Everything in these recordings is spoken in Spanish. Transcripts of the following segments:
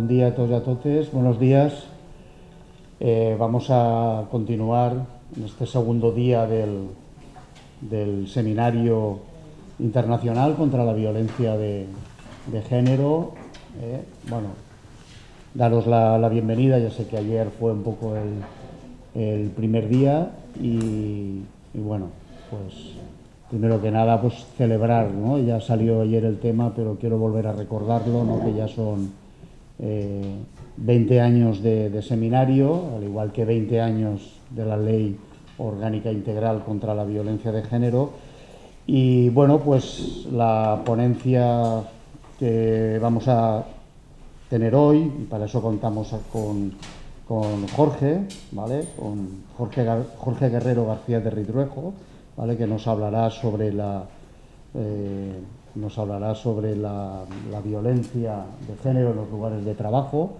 Buen día a todos y a totes, buenos días. Vamos a continuar en este segundo día del Seminario Internacional contra la Violencia de Género. Bueno, daros la bienvenida, ya sé que ayer fue un poco el primer día y bueno, pues primero que nada pues celebrar, ¿no? Ya salió ayer el tema, pero quiero volver a recordarlo, ¿no? Que ya son 20 años de seminario, al igual que 20 años de la Ley Orgánica Integral contra la Violencia de Género. Y bueno, pues la ponencia que vamos a tener hoy, y para eso contamos con Jorge, ¿vale? Con Jorge Guerrero García de Ridruejo, ¿vale? Que nos hablará sobre la violencia de género en los lugares de trabajo,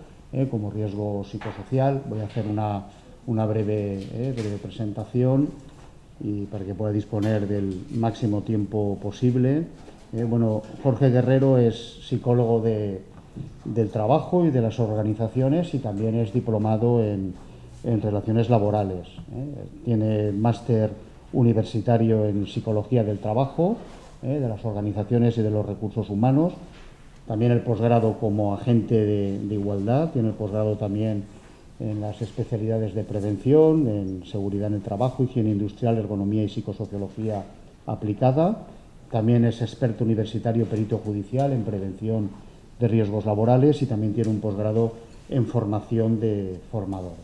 como riesgo psicosocial. Voy a hacer una breve presentación y para que pueda disponer del máximo tiempo posible. Bueno, Jorge Guerrero es psicólogo del trabajo y de las organizaciones y también es diplomado en relaciones laborales. Tiene máster universitario en psicología del trabajo, de las organizaciones y de los recursos humanos. También el posgrado como agente de igualdad. Tiene el posgrado también en las especialidades de prevención, en seguridad en el trabajo, higiene industrial, ergonomía y psicosociología aplicada. También es experto universitario perito judicial en prevención de riesgos laborales y también tiene un posgrado en formación de formadores.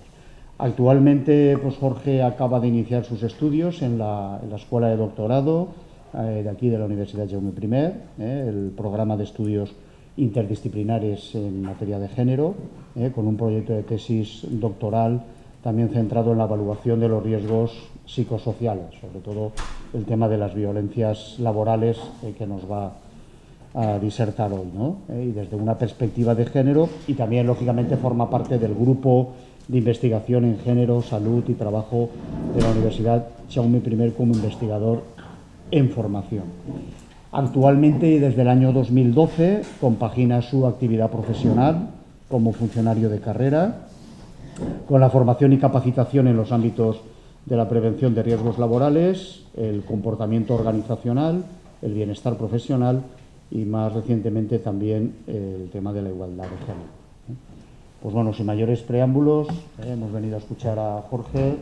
Actualmente, pues Jorge acaba de iniciar sus estudios en la Escuela de Doctorado de aquí de la Universidad Jaume I, el programa de estudios interdisciplinares en materia de género, con un proyecto de tesis doctoral también centrado en la evaluación de los riesgos psicosociales, sobre todo el tema de las violencias laborales que nos va a disertar hoy, ¿no? Y desde una perspectiva de género, y también lógicamente forma parte del grupo de investigación en género, salud y trabajo de la Universidad Jaume I como investigador en formación. Actualmente y desde el año 2012 compagina su actividad profesional como funcionario de carrera con la formación y capacitación en los ámbitos de la prevención de riesgos laborales, el comportamiento organizacional, el bienestar profesional y más recientemente también el tema de la igualdad de género. Pues bueno, sin mayores preámbulos, hemos venido a escuchar a Jorge.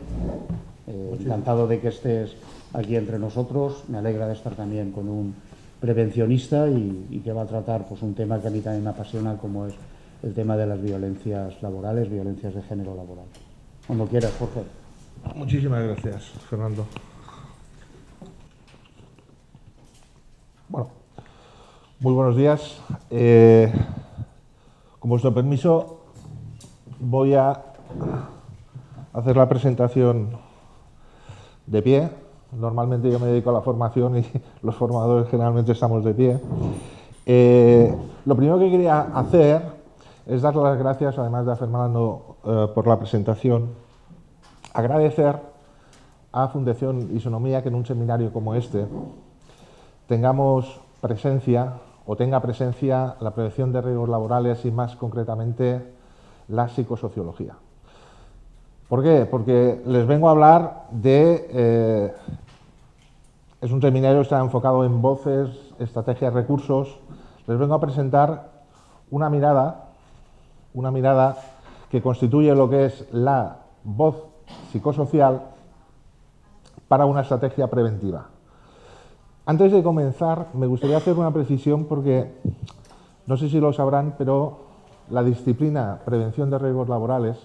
Encantado de que estés aquí entre nosotros. Me alegra de estar también con un prevencionista y que va a tratar pues un tema que a mí también me apasiona, como es el tema de las violencias laborales, violencias de género laboral. Cuando quieras, Jorge. Muchísimas gracias, Fernando. Bueno, muy buenos días. Con vuestro permiso, voy a hacer la presentación de pie. Normalmente yo me dedico a la formación y los formadores generalmente estamos de pie. Lo primero que quería hacer es dar las gracias, además de a Fernando, por la presentación. Agradecer a Fundación Isonomía que en un seminario como este tengamos presencia o tenga presencia la prevención de riesgos laborales y más concretamente la psicosociología. ¿Por qué? Porque les vengo a hablar de... es un seminario que está enfocado en voces, estrategias, recursos. Les vengo a presentar una mirada que constituye lo que es la voz psicosocial para una estrategia preventiva. Antes de comenzar, me gustaría hacer una precisión porque, no sé si lo sabrán, pero la disciplina prevención de riesgos laborales,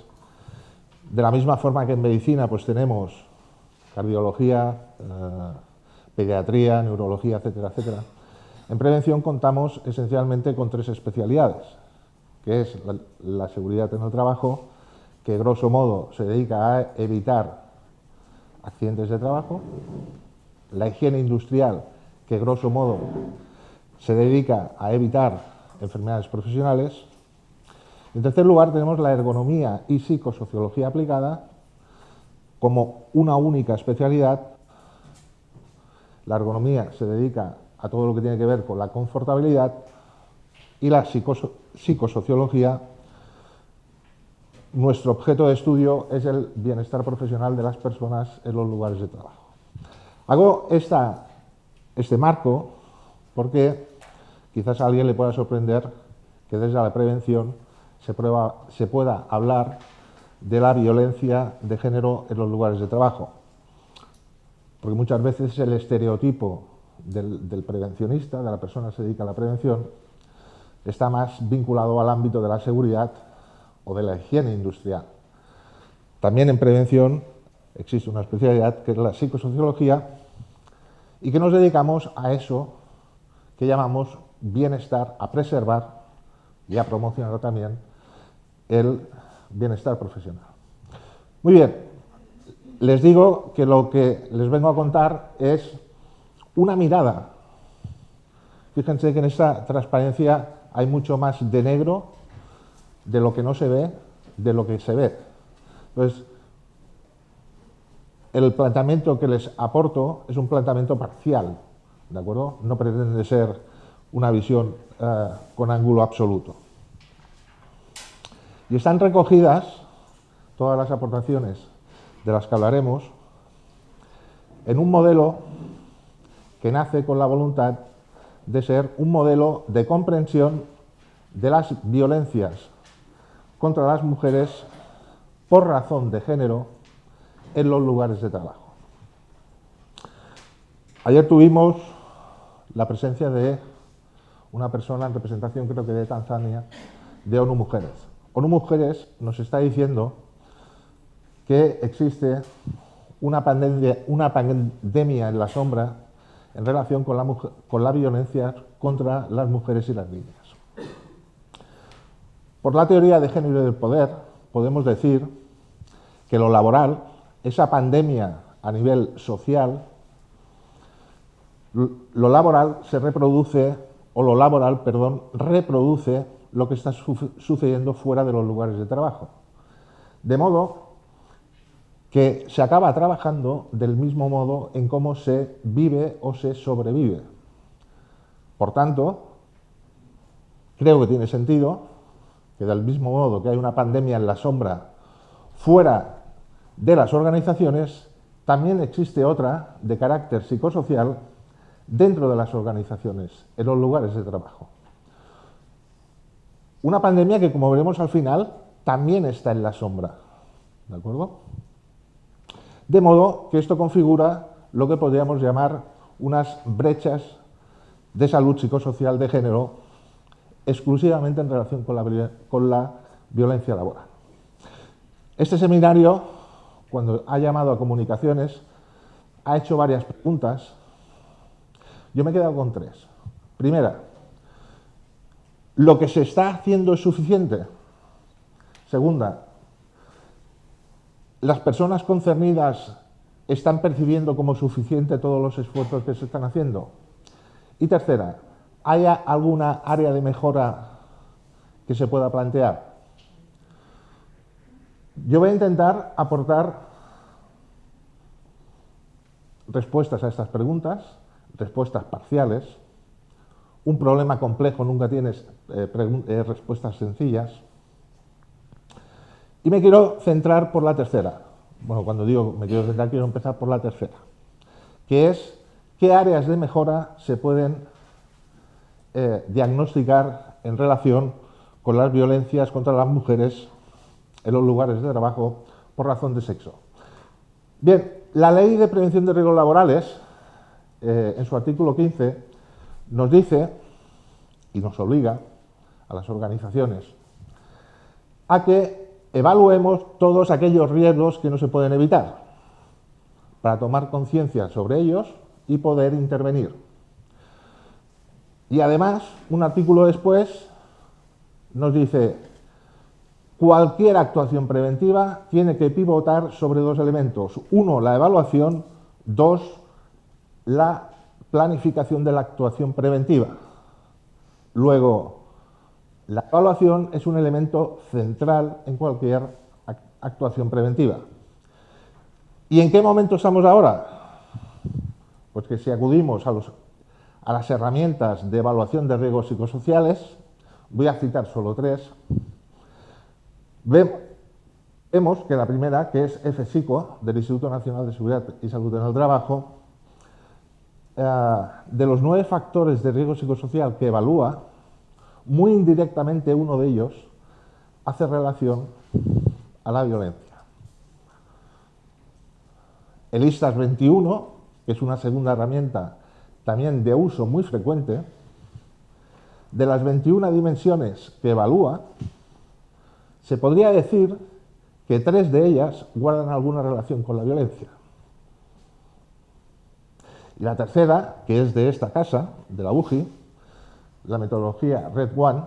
de la misma forma que en medicina pues tenemos cardiología, pediatría, neurología, etcétera, etcétera, en prevención contamos esencialmente con tres especialidades, que es la seguridad en el trabajo, que grosso modo se dedica a evitar accidentes de trabajo, la higiene industrial, que grosso modo se dedica a evitar enfermedades profesionales. En tercer lugar tenemos la ergonomía y psicosociología aplicada como una única especialidad. La ergonomía se dedica a todo lo que tiene que ver con la confortabilidad y la psicosociología nuestro objeto de estudio es el bienestar profesional de las personas en los lugares de trabajo. Hago este marco porque quizás a alguien le pueda sorprender que desde la prevención se pueda hablar de la violencia de género en los lugares de trabajo. Porque muchas veces el estereotipo del prevencionista, de la persona que se dedica a la prevención, está más vinculado al ámbito de la seguridad o de la higiene industrial. También en prevención existe una especialidad que es la psicosociología y que nos dedicamos a eso que llamamos bienestar, a preservar y a promocionar también el bienestar profesional. Muy bien, les digo que lo que les vengo a contar es una mirada. Fíjense que en esta transparencia hay mucho más de negro de lo que no se ve, de lo que se ve. Entonces, el planteamiento que les aporto es un planteamiento parcial, ¿de acuerdo? No pretende ser una visión con ángulo absoluto. Y están recogidas todas las aportaciones de las que hablaremos en un modelo que nace con la voluntad de ser un modelo de comprensión de las violencias contra las mujeres por razón de género en los lugares de trabajo. Ayer tuvimos la presencia de una persona en representación, creo que de Tanzania, de ONU Mujeres. ONU Mujeres nos está diciendo que existe una pandemia en la sombra en relación con la violencia contra las mujeres y las niñas. Por la teoría de género y del poder, podemos decir que lo laboral, esa pandemia a nivel social, lo laboral reproduce lo que está sucediendo fuera de los lugares de trabajo. De modo que se acaba trabajando del mismo modo en cómo se vive o se sobrevive. Por tanto, creo que tiene sentido que del mismo modo que hay una pandemia en la sombra fuera de las organizaciones, también existe otra de carácter psicosocial dentro de las organizaciones, en los lugares de trabajo. Una pandemia que, como veremos al final, también está en la sombra, ¿de acuerdo? De modo que esto configura lo que podríamos llamar unas brechas de salud psicosocial de género exclusivamente en relación con la violencia laboral. Este seminario, cuando ha llamado a comunicaciones, ha hecho varias preguntas. Yo me he quedado con tres. Primera, ¿lo que se está haciendo es suficiente? Segunda, ¿las personas concernidas están percibiendo como suficiente todos los esfuerzos que se están haciendo? Y tercera, ¿hay alguna área de mejora que se pueda plantear? Yo voy a intentar aportar respuestas a estas preguntas, respuestas parciales. Un problema complejo nunca tiene respuestas sencillas. Y me quiero centrar por la tercera. Bueno, cuando digo me quiero centrar, quiero empezar por la tercera, que es qué áreas de mejora se pueden diagnosticar en relación con las violencias contra las mujeres en los lugares de trabajo por razón de sexo. Bien, la Ley de Prevención de Riesgos Laborales, en su artículo 15, nos dice y nos obliga a las organizaciones a que evaluemos todos aquellos riesgos que no se pueden evitar para tomar conciencia sobre ellos y poder intervenir. Y además, un artículo después nos dice: cualquier actuación preventiva tiene que pivotar sobre dos elementos. Uno, la evaluación. Dos, la planificación de la actuación preventiva. Luego, la evaluación es un elemento central en cualquier actuación preventiva. ¿Y en qué momento estamos ahora? Pues que si acudimos a las herramientas de evaluación de riesgos psicosociales, voy a citar solo tres, vemos que la primera, que es FPSICO, del Instituto Nacional de Seguridad y Salud en el Trabajo, de los 9 factores de riesgo psicosocial que evalúa, muy indirectamente uno de ellos hace relación a la violencia. El ISTAS 21, que es una segunda herramienta también de uso muy frecuente, de las 21 dimensiones que evalúa, se podría decir que 3 de ellas guardan alguna relación con la violencia. Y la tercera, que es de esta casa, de la UGI, la metodología Red One,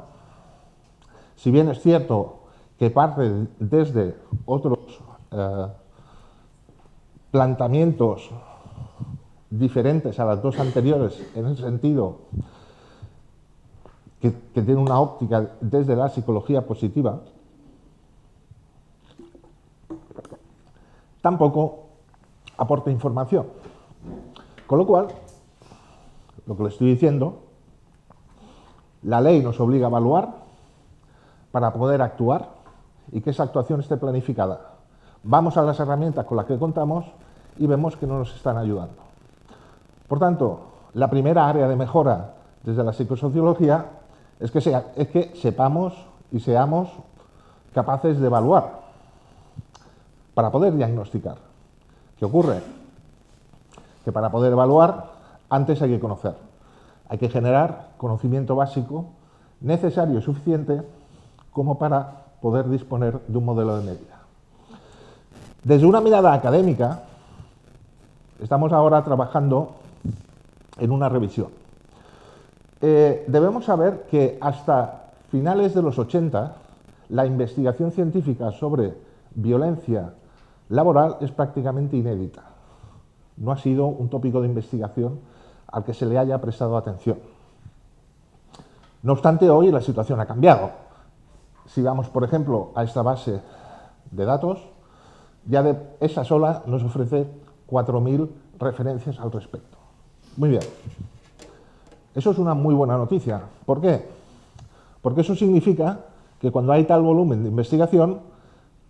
si bien es cierto que parte desde otros planteamientos diferentes a las 2 anteriores, en el sentido que tiene una óptica desde la psicología positiva, tampoco aporta información. Con lo cual, lo que le estoy diciendo, la ley nos obliga a evaluar para poder actuar y que esa actuación esté planificada. Vamos a las herramientas con las que contamos y vemos que no nos están ayudando. Por tanto, la primera área de mejora desde la psicosociología es que sepamos y seamos capaces de evaluar para poder diagnosticar. ¿Qué ocurre? Que para poder evaluar, antes hay que conocer. Hay que generar conocimiento básico necesario y suficiente como para poder disponer de un modelo de medida. Desde una mirada académica, estamos ahora trabajando en una revisión. Debemos saber que hasta finales de los 80, la investigación científica sobre violencia laboral es prácticamente inédita. No ha sido un tópico de investigación al que se le haya prestado atención. No obstante, hoy la situación ha cambiado. Si vamos, por ejemplo, a esta base de datos, ya de esa sola nos ofrece 4.000 referencias al respecto. Muy bien. Eso es una muy buena noticia. ¿Por qué? Porque eso significa que cuando hay tal volumen de investigación,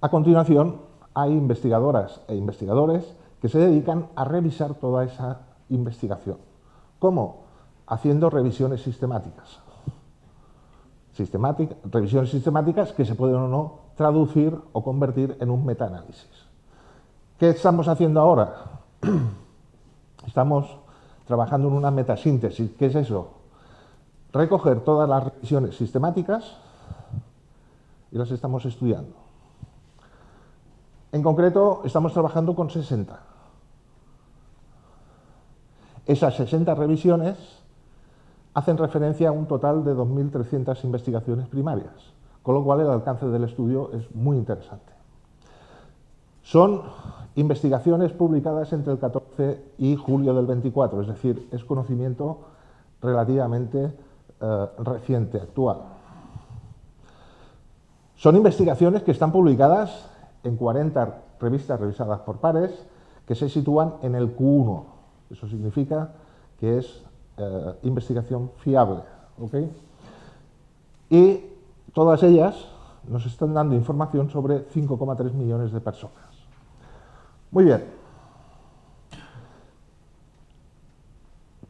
a continuación hay investigadoras e investigadores que se dedican a revisar toda esa investigación. ¿Cómo? Haciendo revisiones sistemáticas. Revisiones sistemáticas que se pueden o no traducir o convertir en un metaanálisis. ¿Qué estamos haciendo ahora? Estamos trabajando en una metasíntesis. ¿Qué es eso? Recoger todas las revisiones sistemáticas y las estamos estudiando. En concreto, estamos trabajando con 60. Esas 60 revisiones hacen referencia a un total de 2.300 investigaciones primarias, con lo cual el alcance del estudio es muy interesante. Son investigaciones publicadas entre el 14 y julio del 24, es decir, es conocimiento relativamente reciente, actual. Son investigaciones que están publicadas en 40 revistas revisadas por pares que se sitúan en el Q1. Eso significa que es investigación fiable. ¿Okay? Y todas ellas nos están dando información sobre 5,3 millones de personas. Muy bien.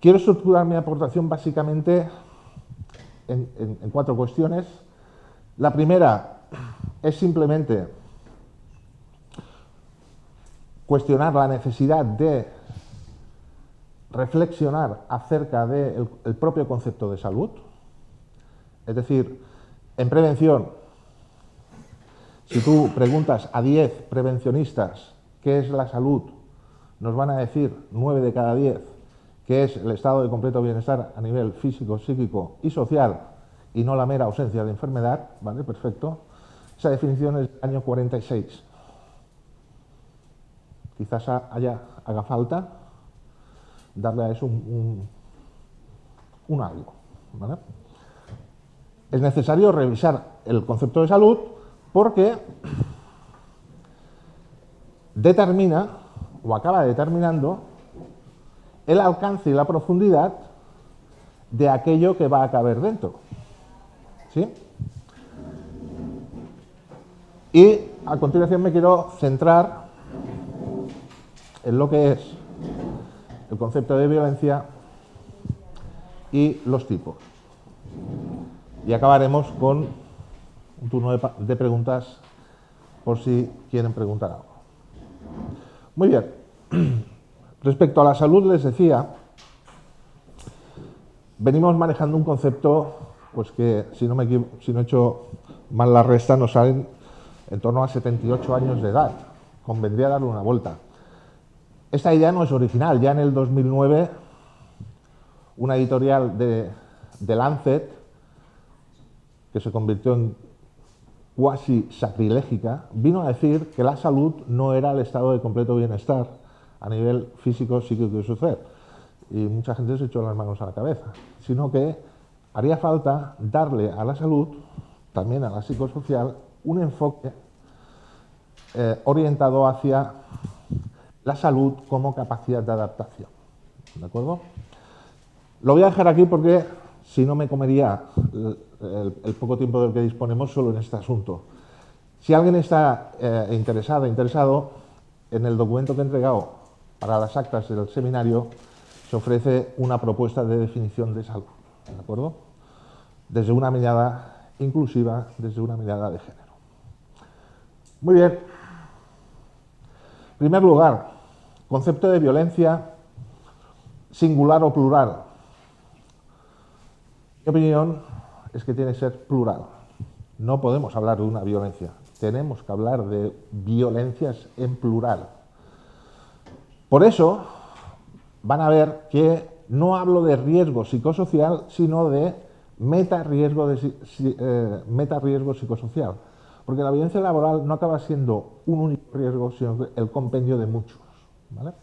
Quiero estructurar mi aportación básicamente en 4 cuestiones. La primera es simplemente cuestionar la necesidad de reflexionar acerca del propio concepto de salud. Es decir, en prevención, si tú preguntas a 10 prevencionistas qué es la salud, nos van a decir 9 de cada 10 que es el estado de completo bienestar a nivel físico, psíquico y social y no la mera ausencia de enfermedad. ¿Vale? Perfecto. Esa definición es del año 46. Quizás haga falta darle a eso un algo. ¿Vale? Es necesario revisar el concepto de salud porque determina o acaba determinando el alcance y la profundidad de aquello que va a caber dentro. ¿Sí? Y a continuación me quiero centrar en lo que es el concepto de violencia y los tipos. Y acabaremos con un turno de preguntas por si quieren preguntar algo. Muy bien. Respecto a la salud, les decía, venimos manejando un concepto pues que, si no he hecho mal la resta, nos salen en torno a 78 años de edad. Convendría darle una vuelta. Esta idea no es original. Ya en el 2009, una editorial de Lancet, que se convirtió en cuasi sacrilégica, vino a decir que la salud no era el estado de completo bienestar a nivel físico, psíquico y social. Y mucha gente se echó las manos a la cabeza, sino que haría falta darle a la salud, también a la psicosocial, un enfoque orientado hacia la salud como capacidad de adaptación. ¿De acuerdo? Lo voy a dejar aquí porque si no me comería el poco tiempo del que disponemos solo en este asunto. Si alguien está interesado, en el documento que he entregado para las actas del seminario se ofrece una propuesta de definición de salud, ¿de acuerdo? Desde una mirada inclusiva, desde una mirada de género. Muy bien. En primer lugar, concepto de violencia singular o plural. Mi opinión es que tiene que ser plural. No podemos hablar de una violencia, tenemos que hablar de violencias en plural. Por eso van a ver que no hablo de riesgo psicosocial, sino de meta-riesgo psicosocial. Porque la violencia laboral no acaba siendo un único riesgo, sino el compendio de muchos, ¿vale?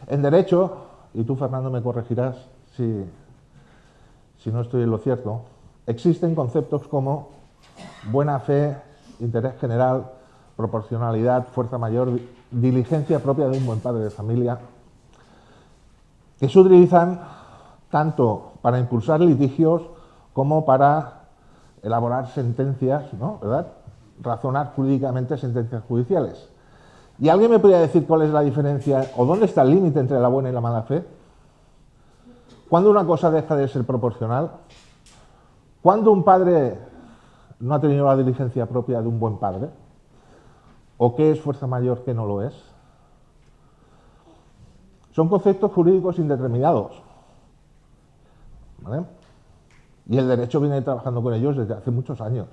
En derecho, y tú, Fernando, me corregirás si no estoy en lo cierto, existen conceptos como buena fe, interés general, proporcionalidad, fuerza mayor, diligencia propia de un buen padre de familia, que se utilizan tanto para impulsar litigios como para elaborar sentencias, ¿no? ¿Verdad? Razonar jurídicamente sentencias judiciales. ¿Y alguien me podría decir cuál es la diferencia o dónde está el límite entre la buena y la mala fe? ¿Cuándo una cosa deja de ser proporcional? ¿Cuándo un padre no ha tenido la diligencia propia de un buen padre? ¿O qué es fuerza mayor que no lo es? Son conceptos jurídicos indeterminados, ¿vale? Y el derecho viene trabajando con ellos desde hace muchos años.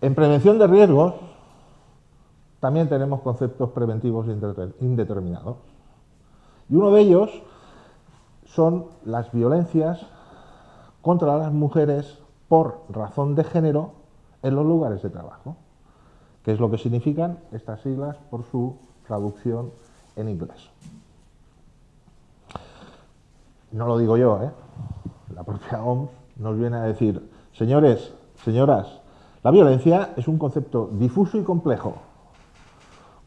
En prevención de riesgos también tenemos conceptos preventivos indeterminados. Y uno de ellos son las violencias contra las mujeres por razón de género en los lugares de trabajo, que es lo que significan estas siglas por su traducción en inglés. No lo digo yo, ¿eh? La propia OMS nos viene a decir, señores, señoras, la violencia es un concepto difuso y complejo,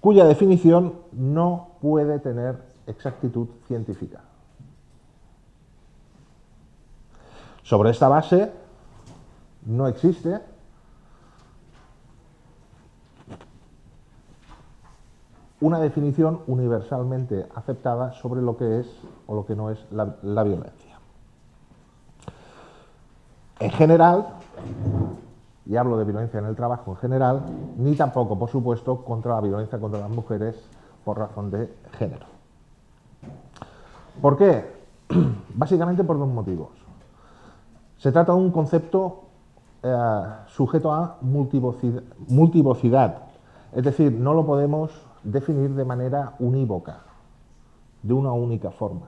cuya definición no puede tener exactitud científica. Sobre esta base no existe una definición universalmente aceptada sobre lo que es o lo que no es la violencia. En general, y hablo de violencia en el trabajo en general, ni tampoco, por supuesto, contra la violencia contra las mujeres por razón de género. ¿Por qué? Básicamente por dos motivos. Se trata de un concepto sujeto a multivocidad, es decir, no lo podemos definir de manera unívoca, de una única forma.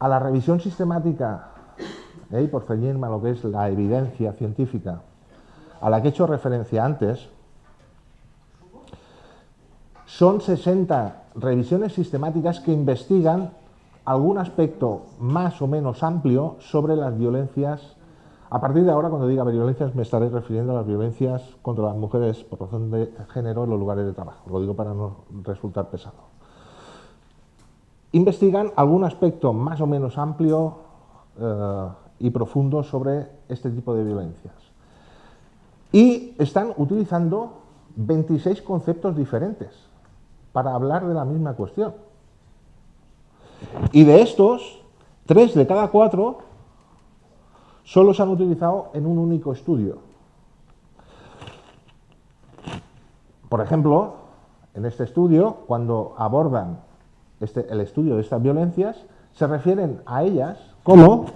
A la revisión sistemática, y por ceñirme a lo que es la evidencia científica, a la que he hecho referencia antes, son 60 revisiones sistemáticas que investigan algún aspecto más o menos amplio sobre las violencias. A partir de ahora, cuando diga violencias, me estaré refiriendo a las violencias contra las mujeres por razón de género en los lugares de trabajo. Lo digo para no resultar pesado. Investigan algún aspecto más o menos amplio y profundo sobre este tipo de violencias. Y están utilizando 26 conceptos diferentes para hablar de la misma cuestión. Y de estos, 3 de cada 4 solo se han utilizado en un único estudio. Por ejemplo, en este estudio, cuando abordan el estudio de estas violencias, se refieren a ellas como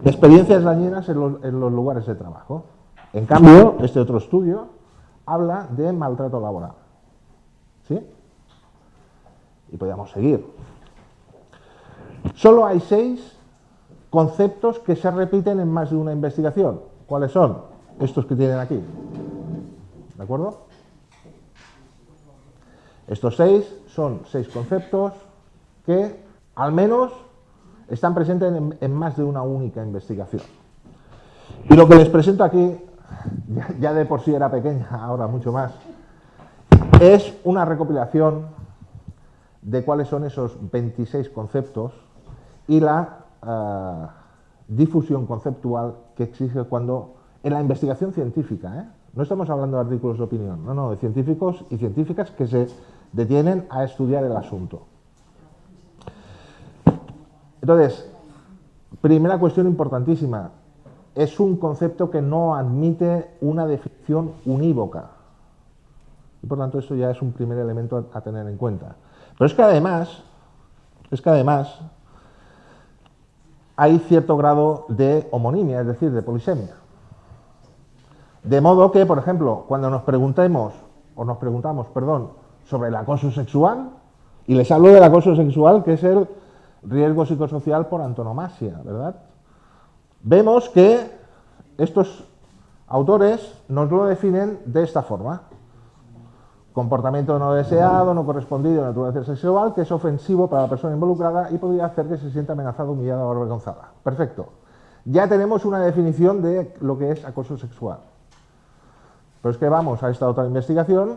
experiencias dañinas en los lugares de trabajo. En cambio, este otro estudio habla de maltrato laboral. ¿Sí? Y podríamos seguir. Solo hay 6 conceptos que se repiten en más de una investigación. ¿Cuáles son? Estos que tienen aquí. ¿De acuerdo? Estos 6 son 6 conceptos que al menos están presentes en más de una única investigación. Y lo que les presento aquí, ya de por sí era pequeña, ahora mucho más, es una recopilación de cuáles son esos 26 conceptos y la difusión conceptual que existe cuando en la investigación científica, no estamos hablando de artículos de opinión, no, de científicos y científicas que se detienen a estudiar el asunto. Entonces, primera cuestión importantísima, es un concepto que no admite una definición unívoca. Y por tanto, esto ya es un primer elemento a tener en cuenta. Pero es que además hay cierto grado de homonimia, es decir, de polisemia. De modo que, por ejemplo, cuando nos preguntamos sobre el acoso sexual, y les hablo del acoso sexual, que es el riesgo psicosocial por antonomasia, ¿verdad? Vemos que estos autores nos lo definen de esta forma. Comportamiento no deseado, no correspondido de naturaleza sexual, que es ofensivo para la persona involucrada y podría hacer que se sienta amenazada, humillada o avergonzada. Perfecto. Ya tenemos una definición de lo que es acoso sexual. Pero es que vamos a esta otra investigación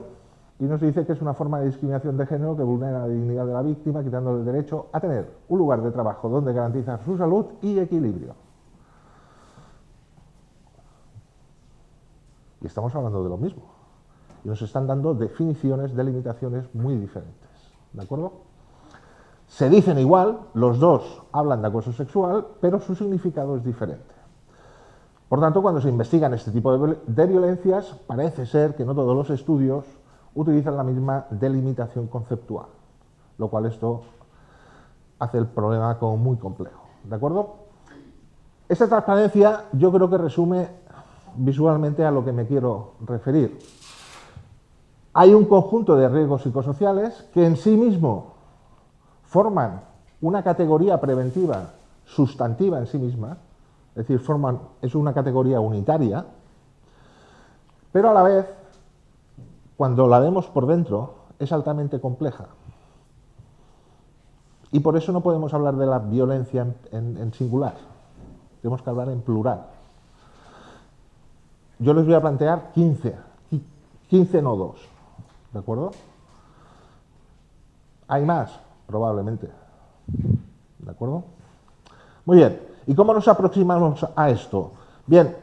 y nos dice que es una forma de discriminación de género que vulnera la dignidad de la víctima, quitándole el derecho a tener un lugar de trabajo donde garantizar su salud y equilibrio. Y estamos hablando de lo mismo. Y nos están dando definiciones, delimitaciones muy diferentes. ¿De acuerdo? Se dicen igual, los dos hablan de acoso sexual, pero su significado es diferente. Por tanto, cuando se investigan este tipo de violencias, parece ser que no todos los estudios utilizan la misma delimitación conceptual, lo cual esto hace el problema como muy complejo. ¿De acuerdo? Esta transparencia yo creo que resume visualmente a lo que me quiero referir. Hay un conjunto de riesgos psicosociales que en sí mismo forman una categoría preventiva sustantiva en sí misma, es decir, es una categoría unitaria, pero a la vez, cuando la vemos por dentro, es altamente compleja. Y por eso no podemos hablar de la violencia en singular, tenemos que hablar en plural. Yo les voy a plantear 15 nodos, ¿de acuerdo? ¿Hay más? Probablemente. ¿De acuerdo? Muy bien. ¿Y cómo nos aproximamos a esto? Bien,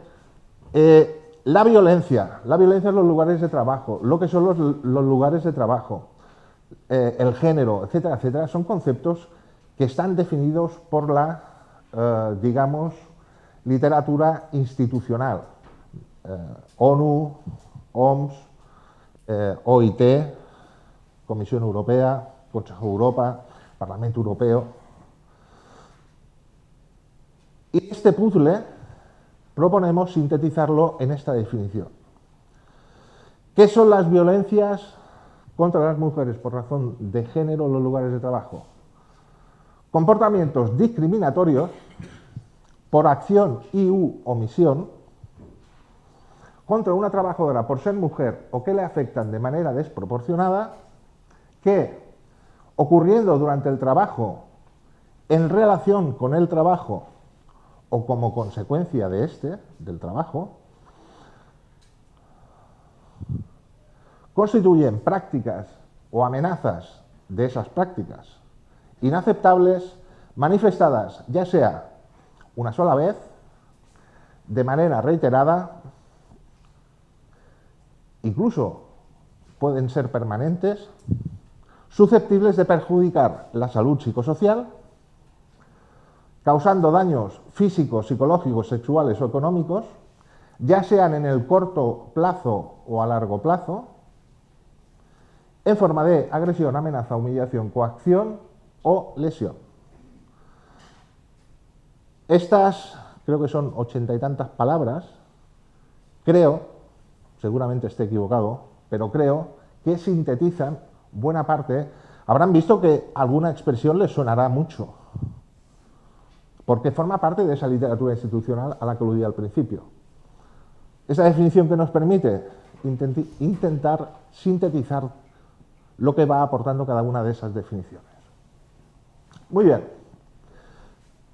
la violencia en los lugares de trabajo, lo que son los lugares de trabajo, el género, etcétera, etcétera, son conceptos que están definidos por la, digamos, literatura institucional. ONU, OMS, OIT, Comisión Europea, Consejo de Europa, Parlamento Europeo. Y este puzzle proponemos sintetizarlo en esta definición. ¿Qué son las violencias contra las mujeres por razón de género en los lugares de trabajo? Comportamientos discriminatorios por acción y/u omisión contra una trabajadora por ser mujer o que le afectan de manera desproporcionada, que, ocurriendo durante el trabajo, en relación con el trabajo o como consecuencia de del trabajo, constituyen prácticas o amenazas de esas prácticas inaceptables manifestadas ya sea una sola vez, de manera reiterada, incluso pueden ser permanentes, susceptibles de perjudicar la salud psicosocial, causando daños físicos, psicológicos, sexuales o económicos, ya sean en el corto plazo o a largo plazo, en forma de agresión, amenaza, humillación, coacción o lesión. Estas, creo que son 80 y tantas palabras, creo, seguramente esté equivocado, pero creo que sintetizan buena parte. Habrán visto que alguna expresión les sonará mucho, porque forma parte de esa literatura institucional a la que aludí al principio. Esa definición que nos permite intentar sintetizar lo que va aportando cada una de esas definiciones. Muy bien.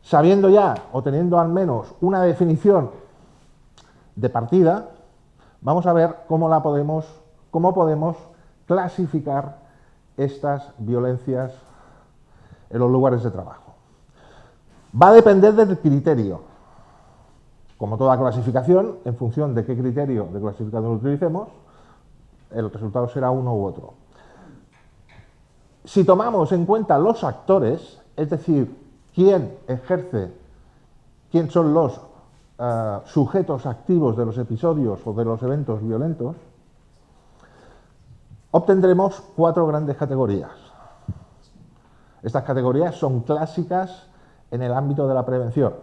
Sabiendo ya, o teniendo al menos una definición de partida, vamos a ver cómo podemos clasificar estas violencias en los lugares de trabajo. Va a depender del criterio. Como toda clasificación, en función de qué criterio de clasificación utilicemos, el resultado será uno u otro. Si tomamos en cuenta los actores, es decir, quién son los sujetos activos de los episodios o de los eventos violentos, obtendremos 4 grandes categorías. Estas categorías son clásicas en el ámbito de la prevención.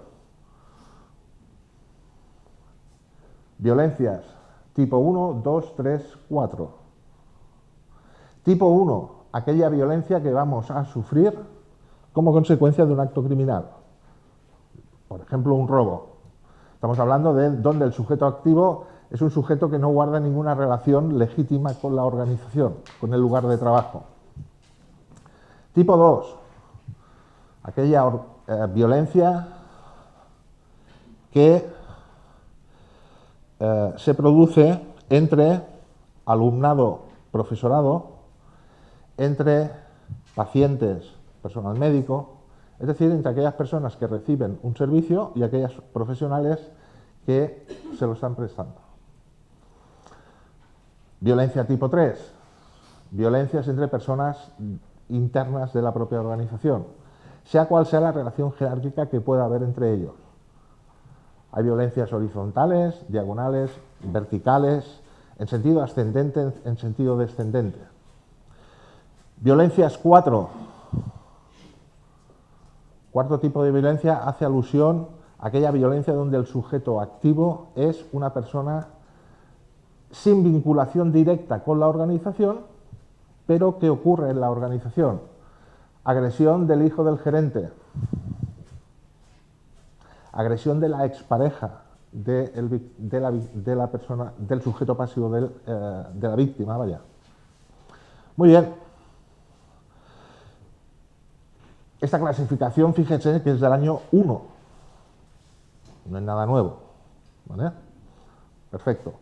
Violencias tipo 1, 2, 3, 4. Tipo 1, aquella violencia que vamos a sufrir como consecuencia de un acto criminal. Por ejemplo, un robo. Estamos hablando de donde el sujeto activo es un sujeto que no guarda ninguna relación legítima con la organización, con el lugar de trabajo. Tipo 2, aquella violencia que se produce entre alumnado, profesorado, entre pacientes, personal médico, es decir, entre aquellas personas que reciben un servicio y aquellas profesionales que se lo están prestando. Violencia tipo 3, violencias entre personas internas de la propia organización, sea cual sea la relación jerárquica que pueda haber entre ellos. Hay violencias horizontales, diagonales, verticales, en sentido ascendente, en sentido descendente. Violencias 4. Cuarto tipo de violencia hace alusión a aquella violencia donde el sujeto activo es una persona sin vinculación directa con la organización, pero que ocurre en la organización. Agresión del hijo del gerente, agresión de la expareja de la persona, del sujeto pasivo de la víctima, vaya. Muy bien. Esta clasificación, fíjense que es del año 1. No es nada nuevo. ¿Vale? Perfecto.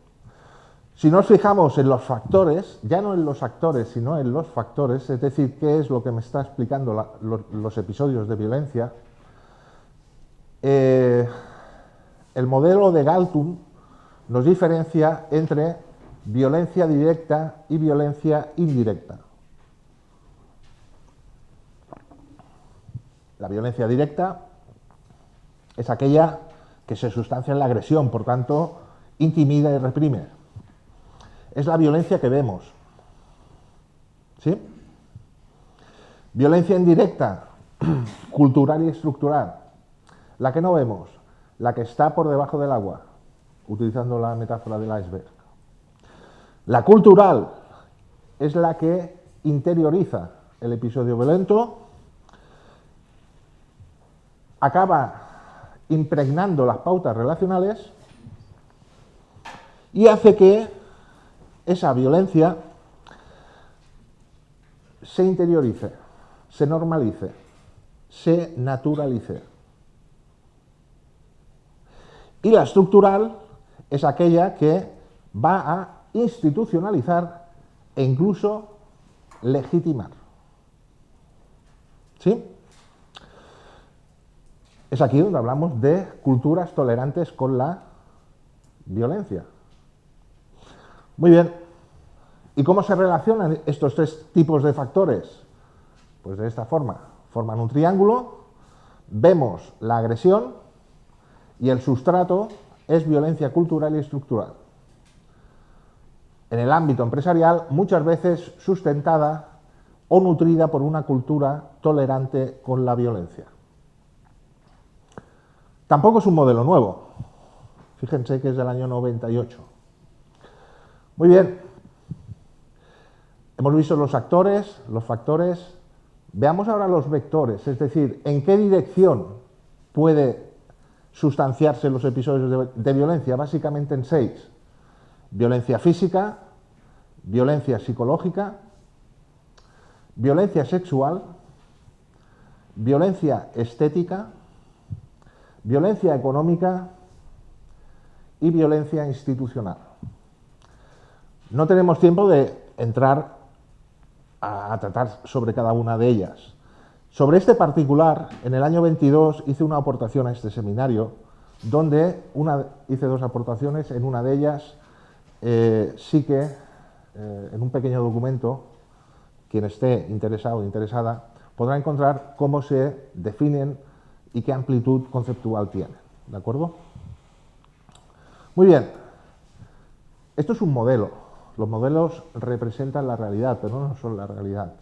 Si nos fijamos en los factores, ya no en los actores, sino en los factores, es decir, qué es lo que me está explicando los episodios de violencia, el modelo de Galtung nos diferencia entre violencia directa y violencia indirecta. La violencia directa es aquella que se sustancia en la agresión, por tanto, intimida y reprime. Es la violencia que vemos. ¿Sí? Violencia indirecta, cultural y estructural. La que no vemos, la que está por debajo del agua, utilizando la metáfora del iceberg. La cultural es la que interioriza el episodio violento, acaba impregnando las pautas relacionales y hace que esa violencia se interiorice, se normalice, se naturalice. Y la estructural es aquella que va a institucionalizar e incluso legitimar. ¿Sí? Es aquí donde hablamos de culturas tolerantes con la violencia. Muy bien. ¿Y cómo se relacionan estos tres tipos de factores? Pues de esta forma. Forman un triángulo, vemos la agresión y el sustrato es violencia cultural y estructural. En el ámbito empresarial, muchas veces sustentada o nutrida por una cultura tolerante con la violencia. Tampoco es un modelo nuevo. Fíjense que es del año 98. Muy bien. Hemos visto los actores, los factores. Veamos ahora los vectores, es decir, en qué dirección puede sustanciarse los episodios de violencia. Básicamente en 6. Violencia física, violencia psicológica, violencia sexual, violencia estética, violencia económica y violencia institucional. No tenemos tiempo de entrar a tratar sobre cada una de ellas. Sobre este particular, en el año 22 hice una aportación a este seminario, donde hice 2 aportaciones. En una de ellas sí que, en un pequeño documento, quien esté interesado o interesada, podrá encontrar cómo se definen y qué amplitud conceptual tienen. ¿De acuerdo? Muy bien. Esto es un modelo. Los modelos representan la realidad, pero no son la realidad.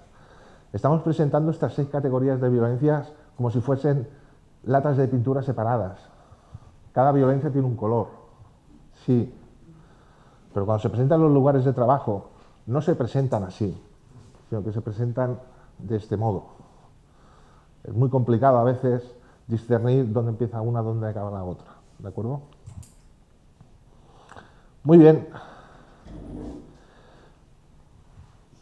Estamos presentando estas 6 categorías de violencias como si fuesen latas de pintura separadas. Cada violencia tiene un color, sí, pero cuando se presentan en los lugares de trabajo no se presentan así, sino que se presentan de este modo. Es muy complicado a veces discernir dónde empieza una, dónde acaba la otra. ¿De acuerdo? Muy bien.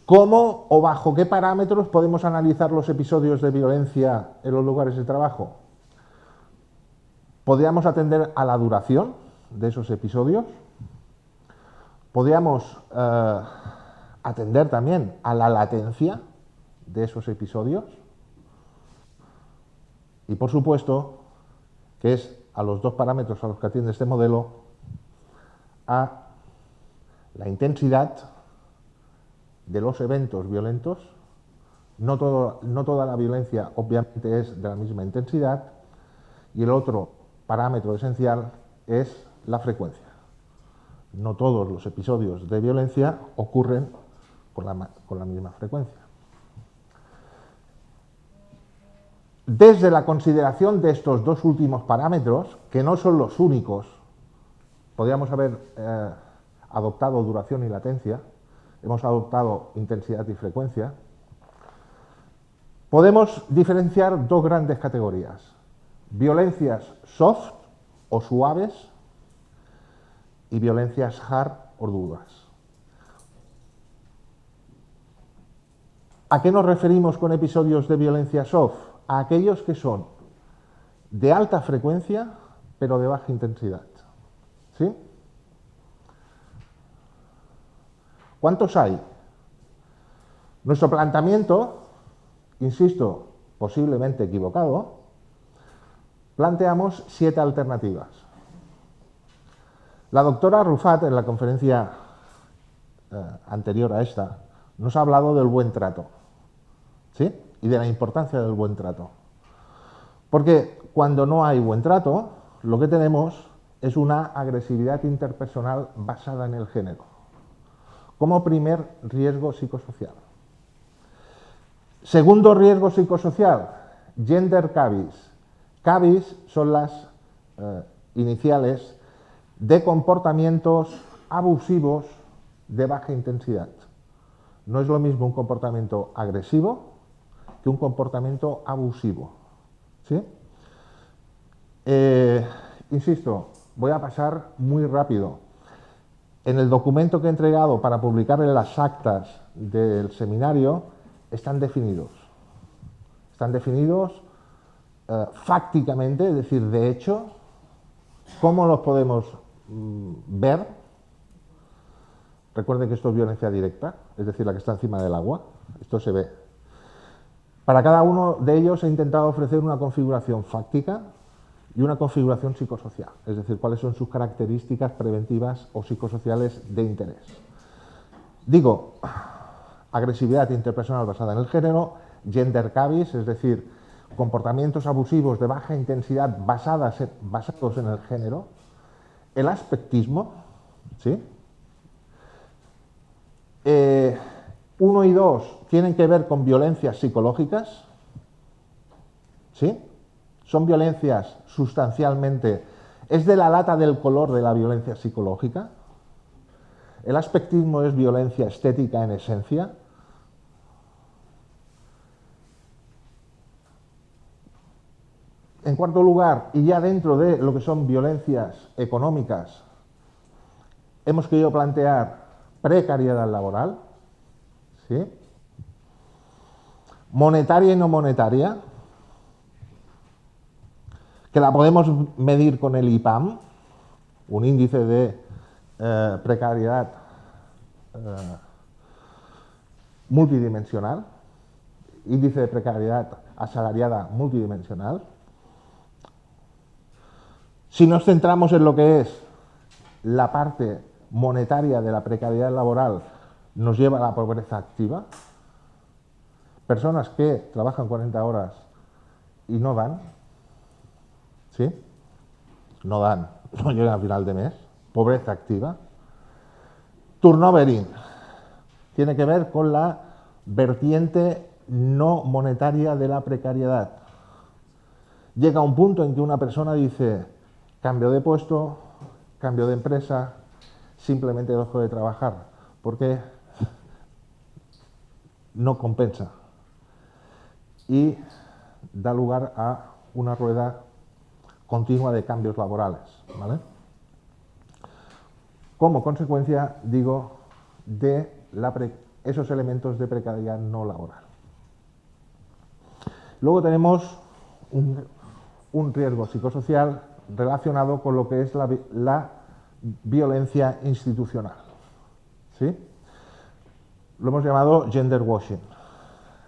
¿Cómo o bajo qué parámetros podemos analizar los episodios de violencia en los lugares de trabajo? ¿Podríamos atender a la duración de esos episodios? ¿Podríamos atender también a la latencia de esos episodios? Y por supuesto, que es a los 2 parámetros a los que atiende este modelo, a la intensidad de los eventos violentos. No toda la violencia obviamente es de la misma intensidad, y el otro parámetro esencial es la frecuencia. No todos los episodios de violencia ocurren con la misma frecuencia. Desde la consideración de estos 2 últimos parámetros, que no son los únicos, podríamos haber adoptado duración y latencia, hemos adoptado intensidad y frecuencia, podemos diferenciar 2 grandes categorías: violencias soft o suaves y violencias hard o duras. ¿A qué nos referimos con episodios de violencia soft? A aquellos que son de alta frecuencia pero de baja intensidad. ¿Sí? ¿Cuántos hay? Nuestro planteamiento, insisto, posiblemente equivocado, planteamos 7 alternativas. La doctora Rufat, en la conferencia anterior a esta, nos ha hablado del buen trato, ¿sí? Y de la importancia del buen trato. Porque cuando no hay buen trato, lo que tenemos es una agresividad interpersonal basada en el género, como primer riesgo psicosocial. Segundo riesgo psicosocial, gender CABIS. CABIS son las iniciales de comportamientos abusivos de baja intensidad. No es lo mismo un comportamiento agresivo que un comportamiento abusivo. ¿Sí? Insisto, voy a pasar muy rápido. En el documento que he entregado para publicar en las actas del seminario están definidos. Están definidos fácticamente, es decir, de hecho, ¿cómo los podemos ver? Recuerden que esto es violencia directa, es decir, la que está encima del agua. Esto se ve. Para cada uno de ellos he intentado ofrecer una configuración fáctica y una configuración psicosocial, es decir, cuáles son sus características preventivas o psicosociales de interés. Digo, agresividad interpersonal basada en el género, gender cabis, es decir, comportamientos abusivos de baja intensidad basados en el género, el aspectismo, ¿sí? 1 y 2 tienen que ver con violencias psicológicas, ¿sí? Son violencias sustancialmente, es de la lata del color de la violencia psicológica. El aspectismo es violencia estética en esencia. En cuarto lugar, y ya dentro de lo que son violencias económicas, hemos querido plantear precariedad laboral, ¿sí? Monetaria y no monetaria, que la podemos medir con el IPAM, un índice de precariedad multidimensional, índice de precariedad asalariada multidimensional. Si nos centramos en lo que es la parte monetaria de la precariedad laboral, nos lleva a la pobreza activa. Personas que trabajan 40 horas y no dan, ¿sí? No dan, no llegan a final de mes. Pobreza activa. Turnovering tiene que ver con la vertiente no monetaria de la precariedad. Llega un punto en que una persona dice, cambio de puesto, cambio de empresa, simplemente dejo de trabajar, porque no compensa. Y da lugar a una rueda continua de cambios laborales, ¿vale? Como consecuencia, digo, de esos elementos de precariedad no laboral. Luego tenemos un riesgo psicosocial relacionado con lo que es la violencia institucional, ¿sí? Lo hemos llamado gender washing.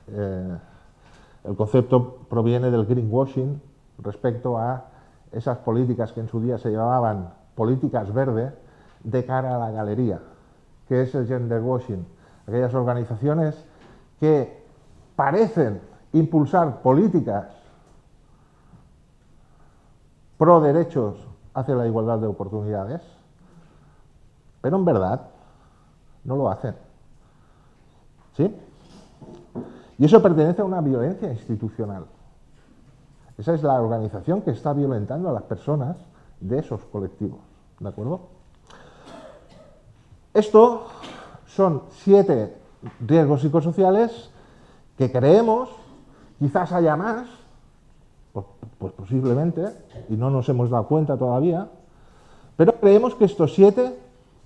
El concepto proviene del greenwashing respecto a esas políticas que en su día se llamaban políticas verdes de cara a la galería. ¿Qué es el gender washing? Aquellas organizaciones que parecen impulsar políticas pro derechos hacia la igualdad de oportunidades, pero en verdad no lo hacen, ¿sí? Y eso pertenece a una violencia institucional. Esa es la organización que está violentando a las personas de esos colectivos, ¿de acuerdo? Esto son 7 riesgos psicosociales que creemos, quizás haya más, pues posiblemente, y no nos hemos dado cuenta todavía, pero creemos que estos 7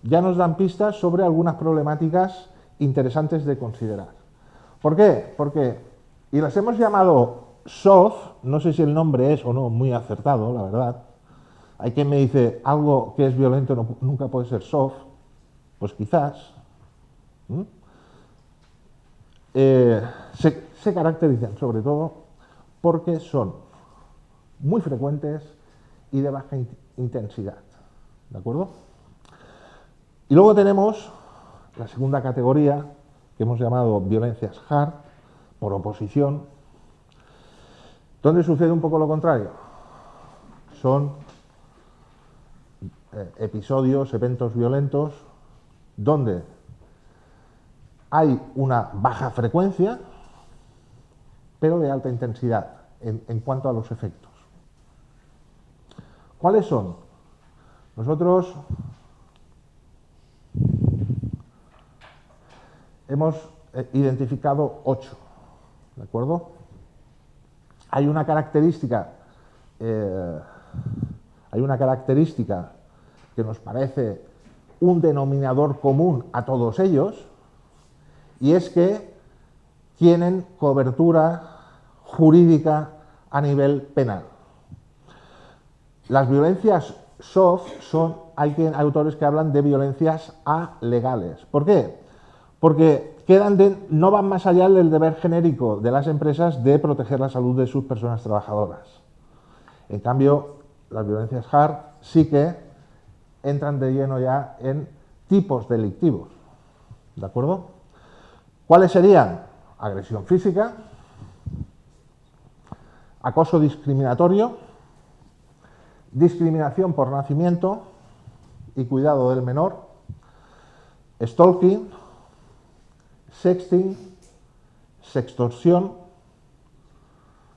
ya nos dan pistas sobre algunas problemáticas interesantes de considerar. ¿Por qué? Y las hemos llamado soft, no sé si el nombre es o no muy acertado, la verdad. Hay quien me dice, algo que es violento nunca puede ser soft, pues quizás. Se caracterizan sobre todo porque son muy frecuentes y de baja intensidad, ¿de acuerdo? Y luego tenemos la segunda categoría, que hemos llamado violencias hard, por oposición, donde sucede un poco lo contrario. Son episodios, eventos violentos, donde hay una baja frecuencia, pero de alta intensidad en cuanto a los efectos. ¿Cuáles son? Nosotros hemos identificado 8, ¿de acuerdo? Hay una característica que nos parece un denominador común a todos ellos, y es que tienen cobertura jurídica a nivel penal. Las violencias soft hay autores que hablan de violencias alegales. ¿Por qué? Porque no van más allá del deber genérico de las empresas de proteger la salud de sus personas trabajadoras. En cambio, las violencias hard, sí que entran de lleno ya en tipos delictivos. ¿De acuerdo? ¿Cuáles serían? Agresión física, acoso discriminatorio, discriminación por nacimiento y cuidado del menor, stalking, sexting, sextorsión,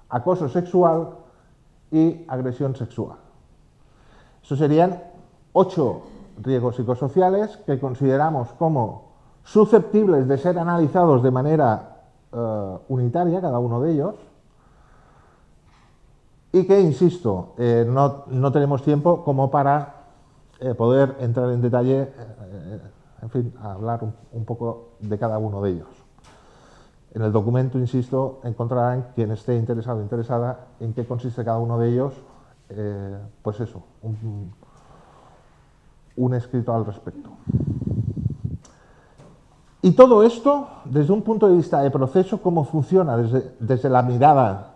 acoso sexual y agresión sexual. Estos serían 8 riesgos psicosociales que consideramos como susceptibles de ser analizados de manera unitaria, cada uno de ellos, y que, insisto, no tenemos tiempo como para poder entrar en detalle, en fin, a hablar un poco de cada uno de ellos. En el documento, insisto, encontrarán, quien esté interesado o interesada, en qué consiste cada uno de ellos, pues eso, un escrito al respecto. Y todo esto, desde un punto de vista de proceso, ¿cómo funciona? Desde la mirada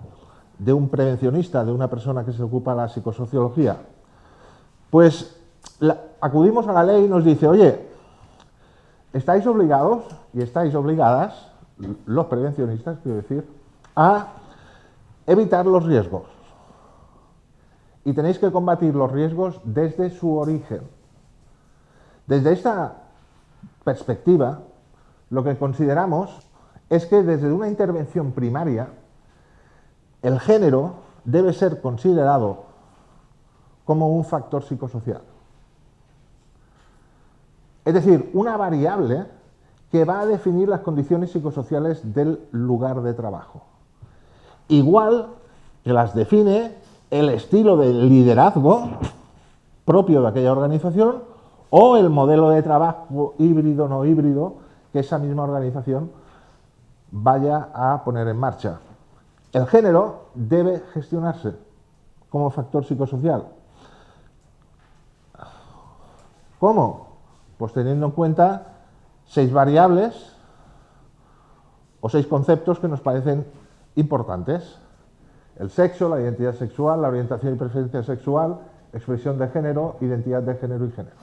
de un prevencionista, de una persona que se ocupa de la psicosociología. Pues acudimos a la ley y nos dice, oye, estáis obligados y estáis obligadas, los prevencionistas, quiero decir, a evitar los riesgos. Y tenéis que combatir los riesgos desde su origen. Desde esta perspectiva, lo que consideramos es que desde una intervención primaria, el género debe ser considerado como un factor psicosocial. Es decir, una variable que va a definir las condiciones psicosociales del lugar de trabajo. Igual que las define el estilo de liderazgo propio de aquella organización o el modelo de trabajo híbrido o no híbrido que esa misma organización vaya a poner en marcha. El género debe gestionarse como factor psicosocial. ¿Cómo? Pues teniendo en cuenta 6 variables o 6 conceptos que nos parecen importantes. El sexo, la identidad sexual, la orientación y preferencia sexual, expresión de género, identidad de género y género.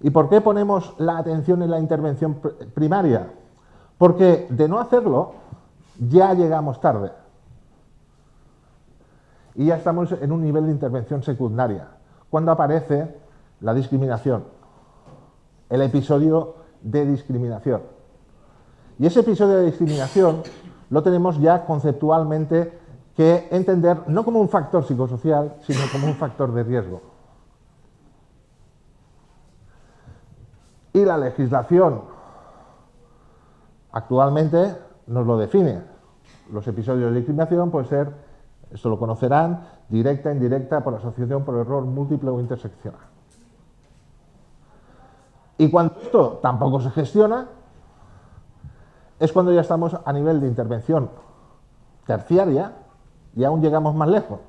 ¿Y por qué ponemos la atención en la intervención primaria? Porque de no hacerlo, ya llegamos tarde. Y ya estamos en un nivel de intervención secundaria, cuando aparece la discriminación, el episodio de discriminación. Y ese episodio de discriminación lo tenemos ya conceptualmente que entender no como un factor psicosocial, sino como un factor de riesgo. Y la legislación actualmente nos lo define. Los episodios de discriminación pueden ser, esto lo conocerán, directa, indirecta, por asociación, por error múltiple o interseccional. Y cuando esto tampoco se gestiona, es cuando ya estamos a nivel de intervención terciaria y aún llegamos más lejos.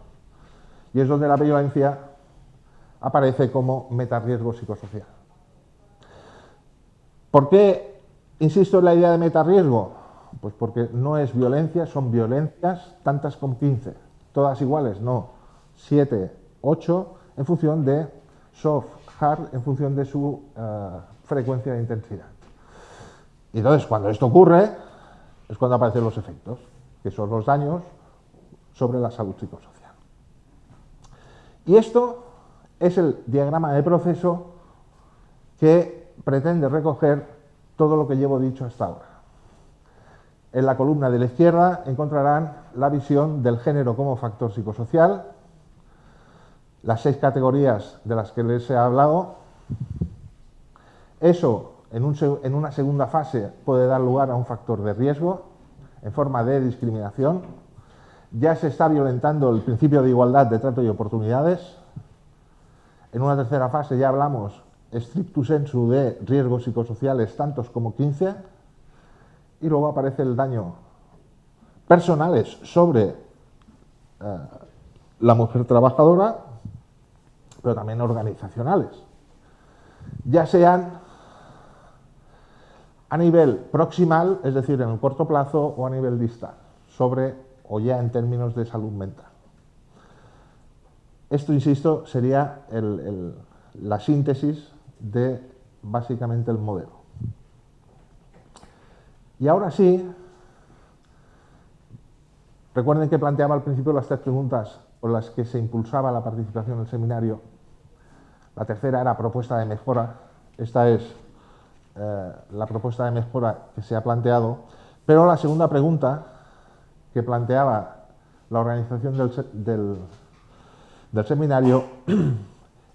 Y es donde la violencia aparece como metarriesgo psicosocial. ¿Por qué insisto en la idea de metarriesgo? Pues porque no es violencia, son violencias tantas como 15. Todas iguales, no. 7, 8, en función de soft, hard, en función de su frecuencia de intensidad. Y entonces, cuando esto ocurre, es cuando aparecen los efectos, que son los daños sobre la salud psicosocial. Y esto es el diagrama de proceso que pretende recoger todo lo que llevo dicho hasta ahora. En la columna de la izquierda encontrarán la visión del género como factor psicosocial, las 6 categorías de las que les he hablado. Eso, en una segunda fase, puede dar lugar a un factor de riesgo en forma de discriminación. Ya se está violentando el principio de igualdad de trato y oportunidades. En una tercera fase ya hablamos stricto sensu de riesgos psicosociales tantos como 15, y luego aparece el daño personales sobre la mujer trabajadora, pero también organizacionales, ya sean a nivel proximal, es decir, en el corto plazo, o a nivel distal, sobre o ya en términos de salud mental. Esto, insisto, sería la síntesis de básicamente el modelo. Y ahora sí, recuerden que planteaba al principio las tres preguntas por las que se impulsaba la participación en el seminario. La tercera era propuesta de mejora. Esta es la propuesta de mejora que se ha planteado. Pero la segunda pregunta que planteaba la organización del seminario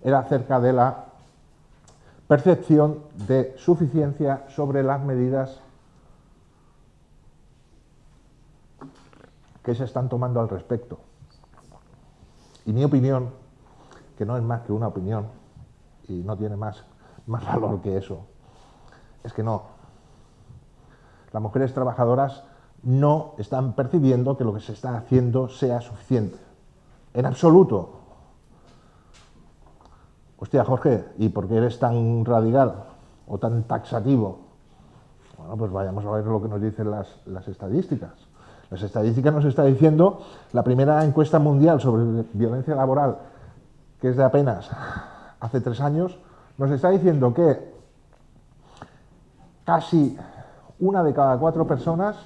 era acerca de la percepción de suficiencia sobre las medidas que se están tomando al respecto. Y mi opinión, que no es más que una opinión y no tiene más valor que eso, es que no. Las mujeres trabajadoras no están percibiendo que lo que se está haciendo sea suficiente. En absoluto. Hostia, Jorge, ¿y por qué eres tan radical o tan taxativo? Bueno, pues vayamos a ver lo que nos dicen las estadísticas. Las estadísticas nos está diciendo, la primera encuesta mundial sobre violencia laboral, que es de apenas hace 3 años, nos está diciendo que casi 1 de cada 4 personas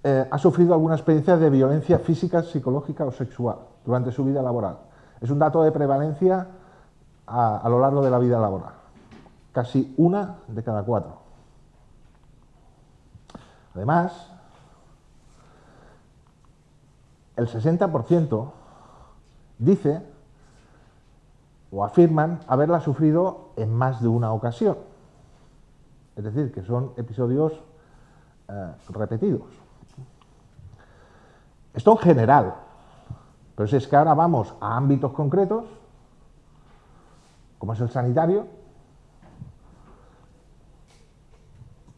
ha sufrido alguna experiencia de violencia física, psicológica o sexual durante su vida laboral. Es un dato de prevalencia a lo largo de la vida laboral. Casi 1 de cada 4. Además, el 60% dice o afirman haberla sufrido en más de una ocasión. Es decir, que son episodios repetidos. Esto en general. Pero si es que ahora vamos a ámbitos concretos, como es el sanitario,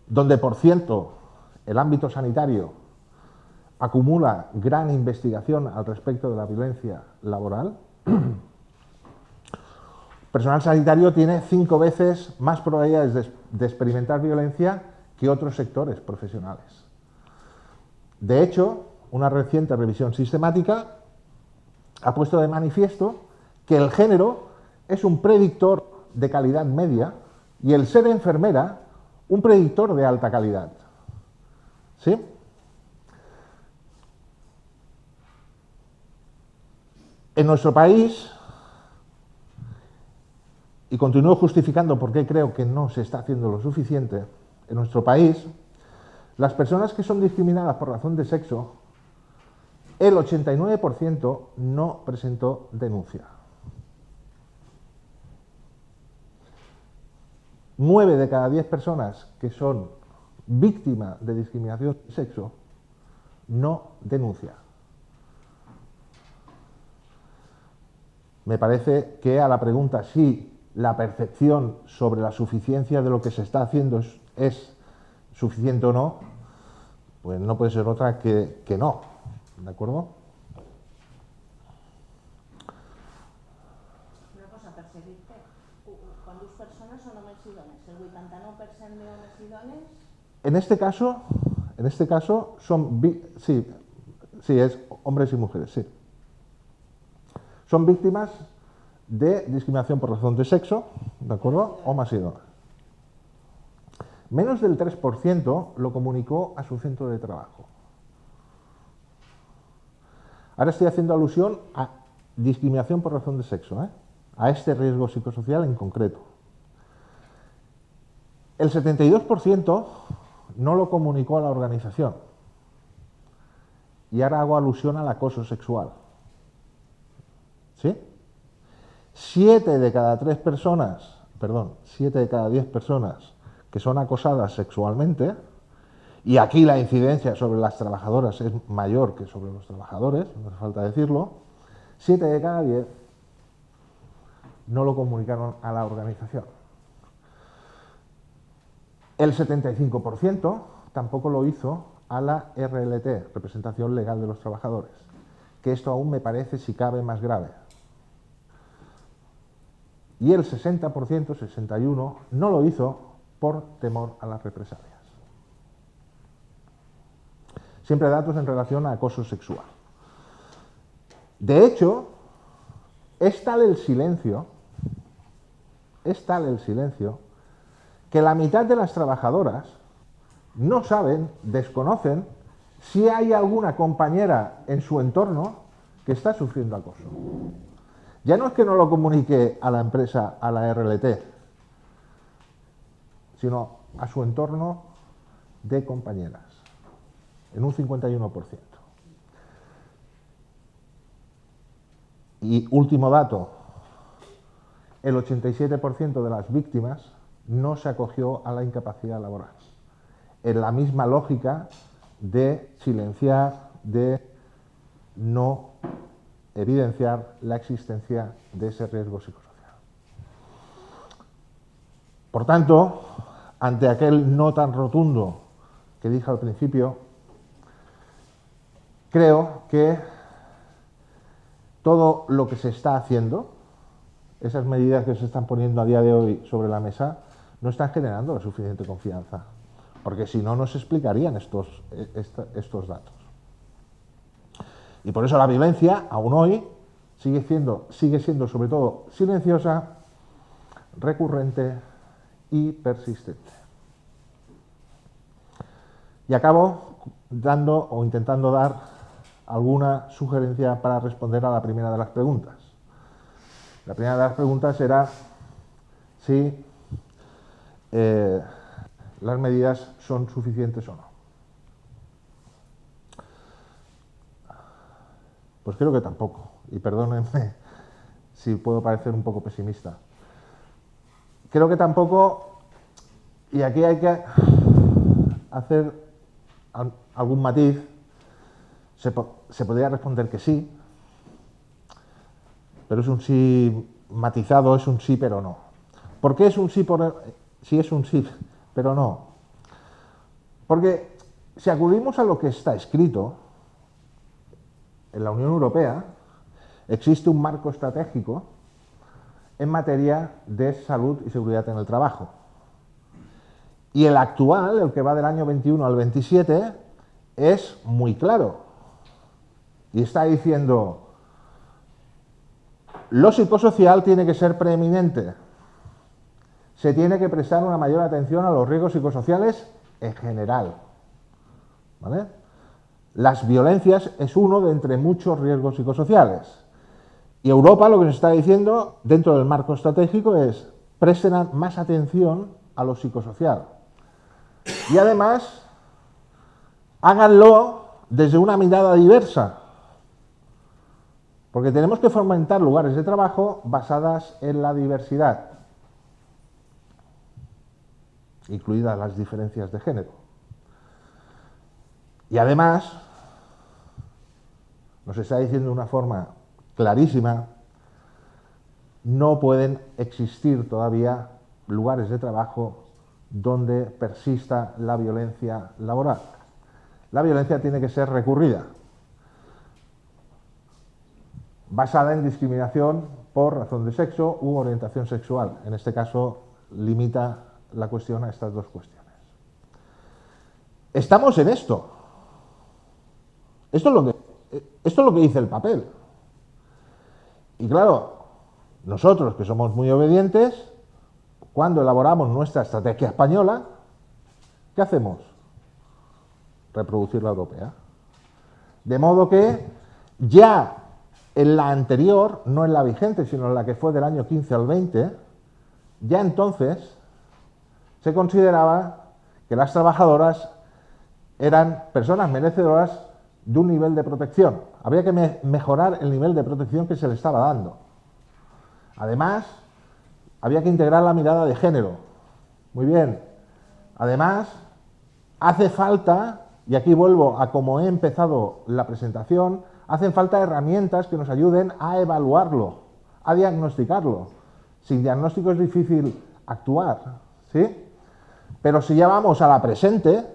donde, por cierto, el ámbito sanitario acumula gran investigación al respecto de la violencia laboral. Personal sanitario tiene 5 veces más probabilidades de experimentar violencia que otros sectores profesionales. De hecho, una reciente revisión sistemática ha puesto de manifiesto que el género es un predictor de calidad media y el ser enfermera un predictor de alta calidad. ¿Sí? En nuestro país, y continúo justificando por qué creo que no se está haciendo lo suficiente, en nuestro país, las personas que son discriminadas por razón de sexo, el 89% no presentó denuncia. 9 de cada 10 personas que son víctimas de discriminación de sexo no denuncia. Me parece que a la pregunta si la percepción sobre la suficiencia de lo que se está haciendo es suficiente o no, pues no puede ser otra que no, ¿de acuerdo? Una cosa, perseguir-te. ¿Cuántas personas son hombres y dones? ¿El 89% de hombres y dones? En este caso son, sí, es hombres y mujeres, sí. Son víctimas de discriminación por razón de sexo, ¿de acuerdo? O más y dones. Menos del 3% lo comunicó a su centro de trabajo. Ahora estoy haciendo alusión a discriminación por razón de sexo, a este riesgo psicosocial en concreto. El 72% no lo comunicó a la organización. Y ahora hago alusión al acoso sexual. ¿Sí? 7 de cada 10 personas que son acosadas sexualmente, y aquí la incidencia sobre las trabajadoras es mayor que sobre los trabajadores, no hace falta decirlo, 7 de cada 10 no lo comunicaron a la organización. El 75% tampoco lo hizo a la RLT, Representación Legal de los Trabajadores, que esto aún me parece, si cabe, más grave. Y el 60%, 61%, no lo hizo por temor a las represalias. Siempre datos en relación a acoso sexual. De hecho, es tal el silencio, que la mitad de las trabajadoras no saben, desconocen si hay alguna compañera en su entorno que está sufriendo acoso. Ya no es que no lo comunique a la empresa, a la RLT, sino a su entorno de compañeras, en un 51%. Y último dato, el 87% de las víctimas no se acogió a la incapacidad laboral. En la misma lógica de silenciar, de no evidenciar la existencia de ese riesgo psicosocial. Por tanto, ante aquel no tan rotundo que dije al principio, creo que todo lo que se está haciendo, esas medidas que se están poniendo a día de hoy sobre la mesa, no están generando la suficiente confianza, porque si no, no se explicarían estos datos. Y por eso la violencia, aún hoy, sigue siendo sobre todo silenciosa, recurrente y persistente. Y acabo dando o intentando dar alguna sugerencia para responder a la primera de las preguntas. La primera de las preguntas era si las medidas son suficientes o no. Pues creo que tampoco, y perdónenme si puedo parecer un poco pesimista. Creo que tampoco, y aquí hay que hacer algún matiz, se podría responder que sí, pero es un sí matizado, es un sí pero no. ¿Por qué es un sí si es un sí pero no? Porque si acudimos a lo que está escrito, en la Unión Europea existe un marco estratégico en materia de salud y seguridad en el trabajo. Y el actual, el que va del año 21 al 27, es muy claro. Y está diciendo, lo psicosocial tiene que ser preeminente. Se tiene que prestar una mayor atención a los riesgos psicosociales en general. ¿Vale? Las violencias es uno de entre muchos riesgos psicosociales. Y Europa lo que nos está diciendo dentro del marco estratégico es presten más atención a lo psicosocial. Y además, háganlo desde una mirada diversa. Porque tenemos que fomentar lugares de trabajo basadas en la diversidad, incluidas las diferencias de género. Y además, nos está diciendo de una forma clarísima, no pueden existir todavía lugares de trabajo donde persista la violencia laboral. La violencia tiene que ser recurrida, basada en discriminación por razón de sexo u orientación sexual. En este caso, limita la cuestión a estas dos cuestiones. Estamos en esto. Esto es lo que dice el papel. Y claro, nosotros que somos muy obedientes, cuando elaboramos nuestra estrategia española, ¿qué hacemos? Reproducir la europea. De modo que ya en la anterior, no en la vigente, sino en la que fue del año 15 al 20, ya entonces se consideraba que las trabajadoras eran personas merecedoras de un nivel de protección. Habría que mejorar el nivel de protección que se le estaba dando. Además, había que integrar la mirada de género. Muy bien. Además, hace falta, y aquí vuelvo a cómo he empezado la presentación, hacen falta herramientas que nos ayuden a evaluarlo, a diagnosticarlo. Sin diagnóstico es difícil actuar, ¿sí? Pero si ya vamos a la presente,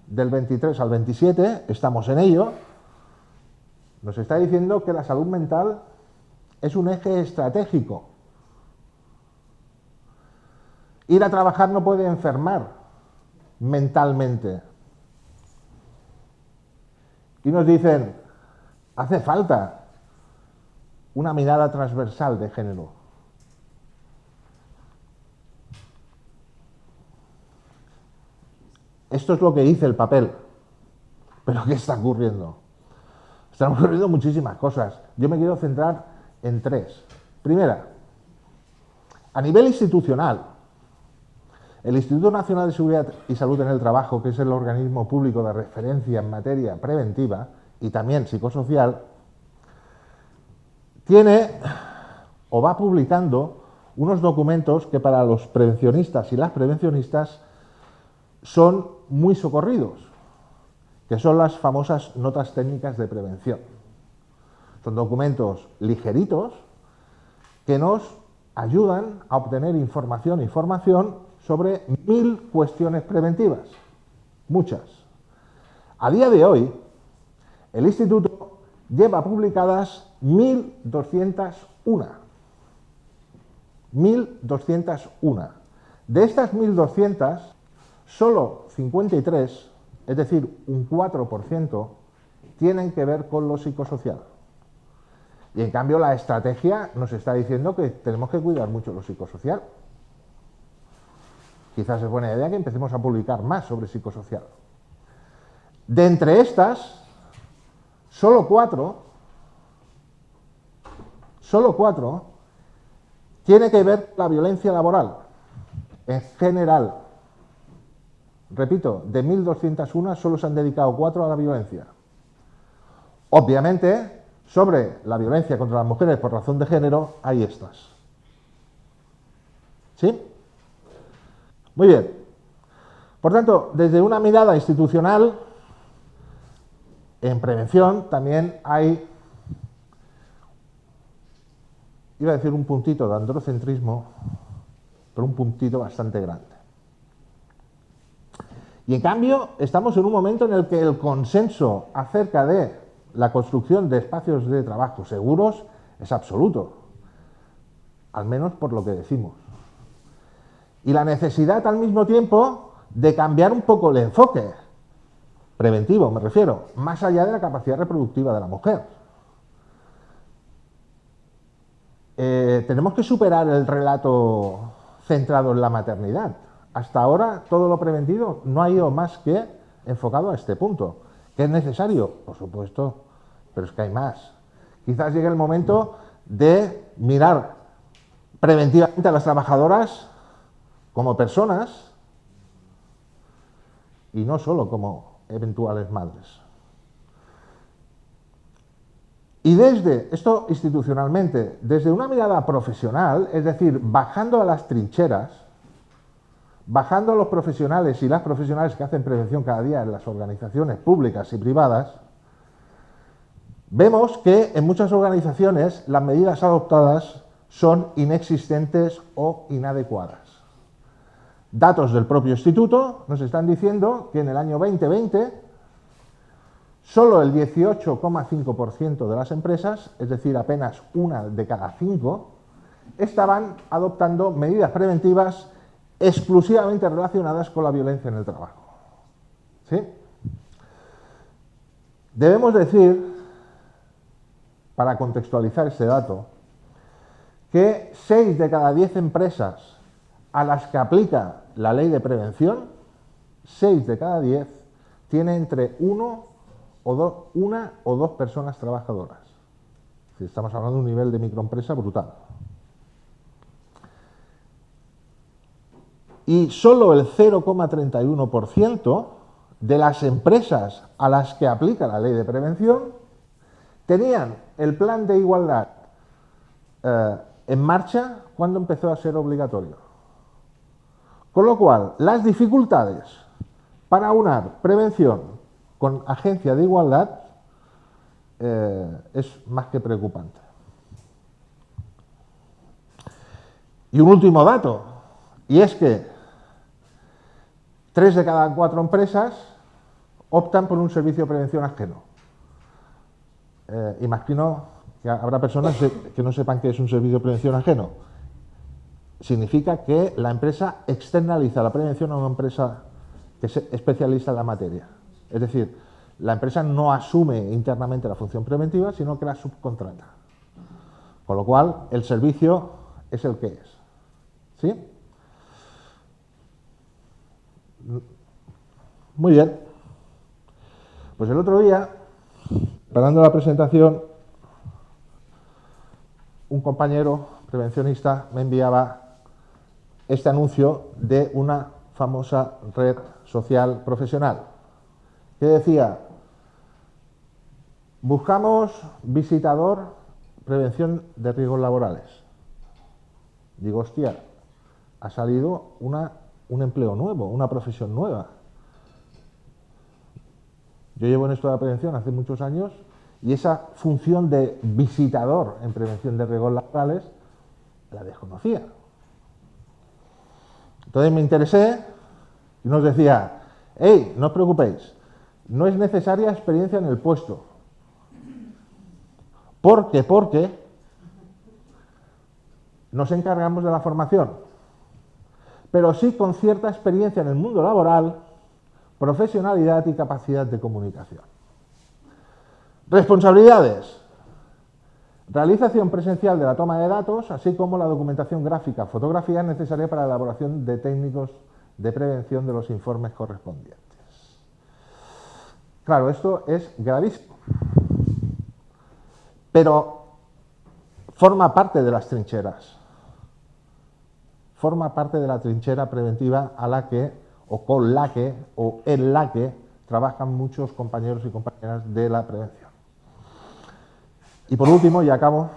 del 23 al 27, estamos en ello, nos está diciendo que la salud mental es un eje estratégico. Ir a trabajar no puede enfermar mentalmente. Y nos dicen, hace falta una mirada transversal de género. Esto es lo que dice el papel, pero ¿qué está ocurriendo? Están ocurriendo muchísimas cosas. Yo me quiero centrar en tres. Primera, a nivel institucional, el Instituto Nacional de Seguridad y Salud en el Trabajo, que es el organismo público de referencia en materia preventiva y también psicosocial, tiene o va publicando unos documentos que para los prevencionistas y las prevencionistas son muy socorridos, que son las famosas notas técnicas de prevención. Son documentos ligeritos que nos ayudan a obtener información sobre 1000 cuestiones preventivas, muchas. A día de hoy, el Instituto lleva publicadas 1201. 1201. De estas 1200, solo 53, es decir, un 4%, tienen que ver con lo psicosocial. Y en cambio la estrategia nos está diciendo que tenemos que cuidar mucho lo psicosocial. Quizás es buena idea que empecemos a publicar más sobre psicosocial. De entre estas, solo cuatro tiene que ver con la violencia laboral, en general. Repito, de 1201 solo se han dedicado 4 a la violencia. Obviamente, sobre la violencia contra las mujeres por razón de género, hay estas. ¿Sí? Muy bien. Por tanto, desde una mirada institucional, en prevención también hay, iba a decir un puntito de androcentrismo, pero un puntito bastante grande. Y en cambio, estamos en un momento en el que el consenso acerca de la construcción de espacios de trabajo seguros es absoluto, al menos por lo que decimos. Y la necesidad al mismo tiempo de cambiar un poco el enfoque, preventivo me refiero, más allá de la capacidad reproductiva de la mujer. Tenemos que superar el relato centrado en la maternidad. Hasta ahora todo lo preventivo no ha ido más que enfocado a este punto. ¿Que es necesario? Por supuesto, pero es que hay más. Quizás llegue el momento de mirar preventivamente a las trabajadoras como personas y no solo como eventuales madres. Y desde, esto institucionalmente, desde una mirada profesional, es decir, bajando a las trincheras, bajando a los profesionales y las profesionales que hacen prevención cada día en las organizaciones públicas y privadas, vemos que en muchas organizaciones las medidas adoptadas son inexistentes o inadecuadas. Datos del propio instituto nos están diciendo que en el año 2020 solo el 18,5% de las empresas, es decir, apenas 1 de cada 5, estaban adoptando medidas preventivas exclusivamente relacionadas con la violencia en el trabajo. ¿Sí? Debemos decir, para contextualizar este dato, que 6 de cada 10 empresas a las que aplica la ley de prevención, 6 de cada 10 tiene entre una o dos personas trabajadoras. Estamos hablando de un nivel de microempresa brutal. Y solo el 0,31% de las empresas a las que aplica la ley de prevención tenían el plan de igualdad en marcha cuando empezó a ser obligatorio. Con lo cual, las dificultades para aunar prevención con agencia de igualdad es más que preocupante. Y un último dato, y es que 3 de cada 4 empresas optan por un servicio de prevención ajeno. Imagino que habrá personas que no sepan qué es un servicio de prevención ajeno. Significa que la empresa externaliza la prevención a una empresa que es especialista en la materia. Es decir, la empresa no asume internamente la función preventiva, sino que la subcontrata. Con lo cual, el servicio es el que es. ¿Sí? Muy bien. Pues el otro día, preparando la presentación, un compañero prevencionista me enviaba este anuncio de una famosa red social profesional que decía: buscamos visitador, prevención de riesgos laborales. Digo, hostia, ha salido un empleo nuevo, una profesión nueva. Yo llevo en esto de la prevención hace muchos años y esa función de visitador en prevención de riesgos laborales la desconocía. Entonces me interesé y nos decía: hey, no os preocupéis, no es necesaria experiencia en el puesto. Porque nos encargamos de la formación, pero sí con cierta experiencia en el mundo laboral, profesionalidad y capacidad de comunicación. Responsabilidades: realización presencial de la toma de datos, así como la documentación gráfica, fotografía necesaria para la elaboración de técnicos de prevención de los informes correspondientes. Claro, esto es gravísimo, pero forma parte de las trincheras. Forma parte de la trinchera preventiva a la que, o con la que, o en la que trabajan muchos compañeros y compañeras de la prevención. Y por último, y acabo,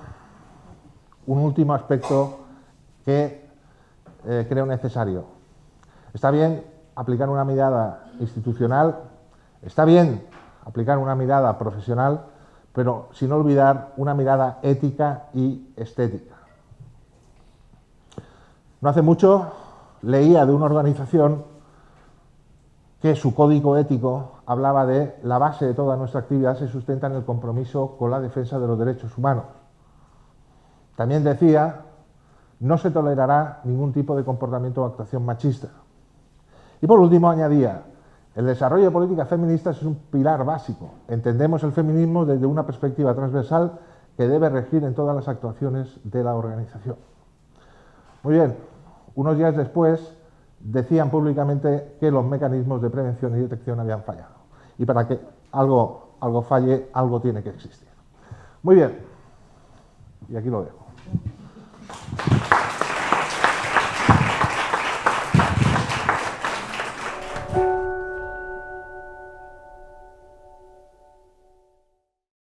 un último aspecto que creo necesario. Está bien aplicar una mirada institucional, está bien aplicar una mirada profesional, pero sin olvidar una mirada ética y estética. No hace mucho leía de una organización que su código ético hablaba de la base de toda nuestra actividad se sustenta en el compromiso con la defensa de los derechos humanos. También decía: no se tolerará ningún tipo de comportamiento o actuación machista. Y por último añadía: el desarrollo de políticas feministas es un pilar básico. Entendemos el feminismo desde una perspectiva transversal que debe regir en todas las actuaciones de la organización. Muy bien, unos días después decían públicamente que los mecanismos de prevención y detección habían fallado. Y para que algo falle, algo tiene que existir. Muy bien, y aquí lo dejo.